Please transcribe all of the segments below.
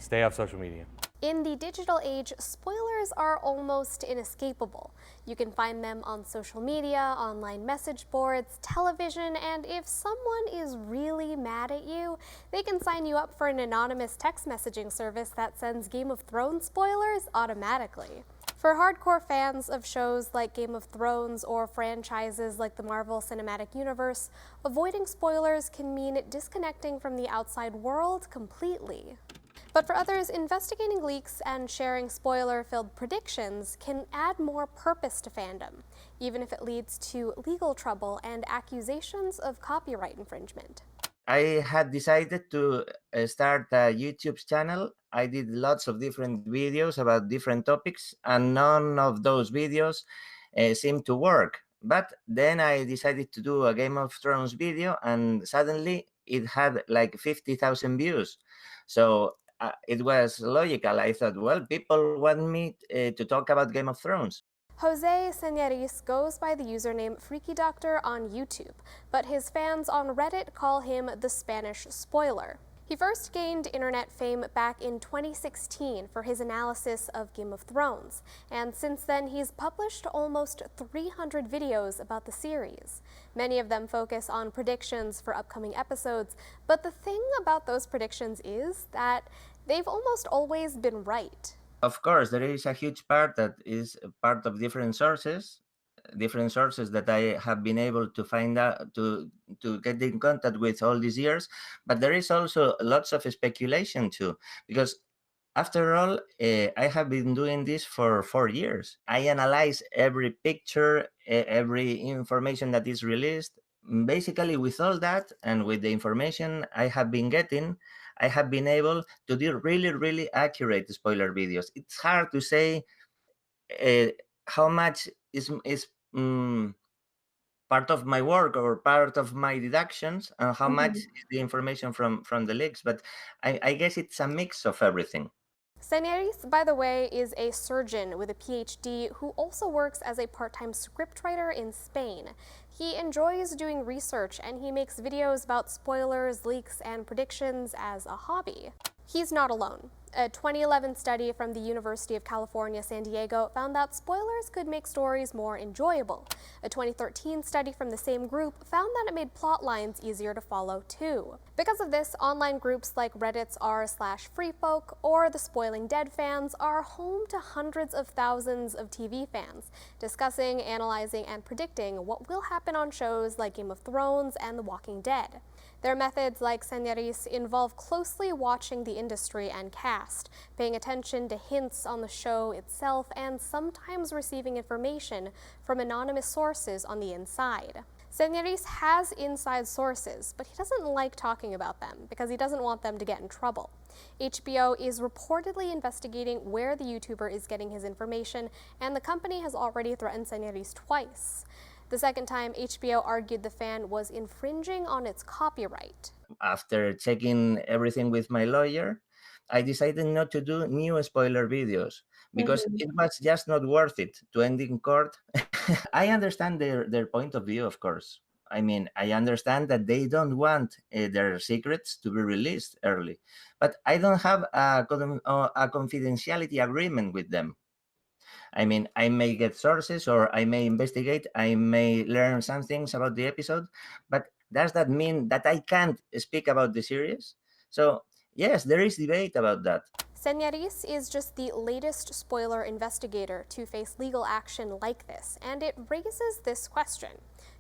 Stay off social media. In the digital age, spoilers are almost inescapable. You can find them on social media, online message boards, television, and if someone is really mad at you, they can sign you up for an anonymous text messaging service that sends Game of Thrones spoilers automatically. For hardcore fans of shows like Game of Thrones or franchises like the Marvel Cinematic Universe, avoiding spoilers can mean disconnecting from the outside world completely. But for others, investigating leaks and sharing spoiler-filled predictions can add more purpose to fandom, even if it leads to legal trouble and accusations of copyright infringement. I had decided to start a YouTube channel. I did lots of different videos about different topics, and none of those videos seemed to work. But then I decided to do a Game of Thrones video, and suddenly it had like 50,000 views. So it was logical. I thought, well, people want me to talk about Game of Thrones. Jose Señoriz goes by the username Freaky Doctor on YouTube, but his fans on Reddit call him the Spanish Spoiler. He first gained internet fame back in 2016 for his analysis of Game of Thrones, and since then he's published almost 300 videos about the series. Many of them focus on predictions for upcoming episodes, but the thing about those predictions is that they've almost always been right. Of course, there is a huge part that is part of different sources that I have been able to find out to get in contact with all these years. But there is also lots of speculation too, because after all, I have been doing this for 4 years. I analyze every picture, every information that is released. Basically, with all that and with the information I have been getting, I have been able to do really, really accurate spoiler videos. It's hard to say uh, how much is part of my work or part of my deductions, and how much is the information from the leaks. But I guess it's a mix of everything. Señoriz, by the way, is a surgeon with a PhD who also works as a part-time scriptwriter in Spain. He enjoys doing research and he makes videos about spoilers, leaks, and predictions as a hobby. He's not alone. A 2011 study from the University of California, San Diego found that spoilers could make stories more enjoyable. A 2013 study from the same group found that it made plot lines easier to follow too. Because of this, online groups like Reddit's r/freefolk or the Spoiling Dead fans are home to hundreds of thousands of TV fans, discussing, analyzing, and predicting what will happen on shows like Game of Thrones and The Walking Dead. Their methods, like Señoriz, involve closely watching the industry and cast, paying attention to hints on the show itself, and sometimes receiving information from anonymous sources on the inside. Señoriz has inside sources, but he doesn't like talking about them because he doesn't want them to get in trouble. HBO is reportedly investigating where the YouTuber is getting his information, and the company has already threatened Señoriz twice. The second time, HBO argued the fan was infringing on its copyright. After checking everything with my lawyer, I decided not to do new spoiler videos because it was just not worth it to end in court. I understand their point of view, of course. I mean, I understand that they don't want their secrets to be released early, but I don't have a confidentiality agreement with them. I mean, I may get sources or I may investigate, I may learn some things about the episode, but does that mean that I can't speak about the series? So, yes, there is debate about that. Señoriz is just the latest spoiler investigator to face legal action like this, and it raises this question.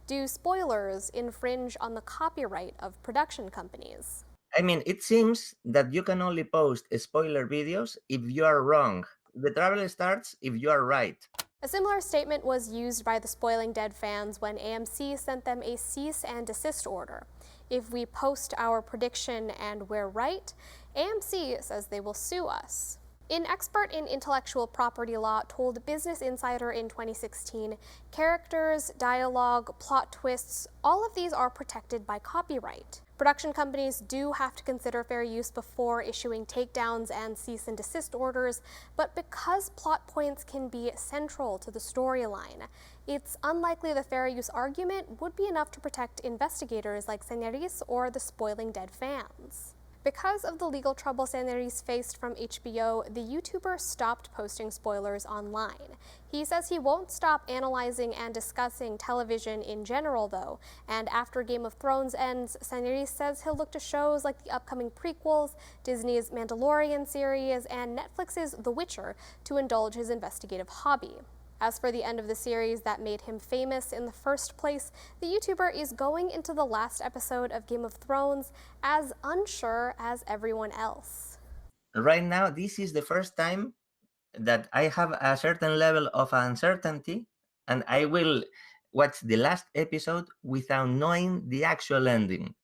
Do spoilers infringe on the copyright of production companies? I mean, it seems that you can only post spoiler videos if you are wrong. The trouble starts if you are right. A similar statement was used by the Spoiling Dead fans when AMC sent them a cease and desist order. If we post our prediction and we're right, AMC says they will sue us. An expert in intellectual property law told Business Insider in 2016, characters, dialogue, plot twists, all of these are protected by copyright. Production companies do have to consider fair use before issuing takedowns and cease and desist orders, but because plot points can be central to the storyline, it's unlikely the fair use argument would be enough to protect investigators like Señoriz or the Spoiling Dead fans. Because of the legal trouble Sanderis faced from HBO, the YouTuber stopped posting spoilers online. He says he won't stop analyzing and discussing television in general, though, and after Game of Thrones ends, Sanderis says he'll look to shows like the upcoming prequels, Disney's Mandalorian series, and Netflix's The Witcher to indulge his investigative hobby. As for the end of the series that made him famous in the first place, the YouTuber is going into the last episode of Game of Thrones as unsure as everyone else. Right now, this is the first time that I have a certain level of uncertainty, and I will watch the last episode without knowing the actual ending.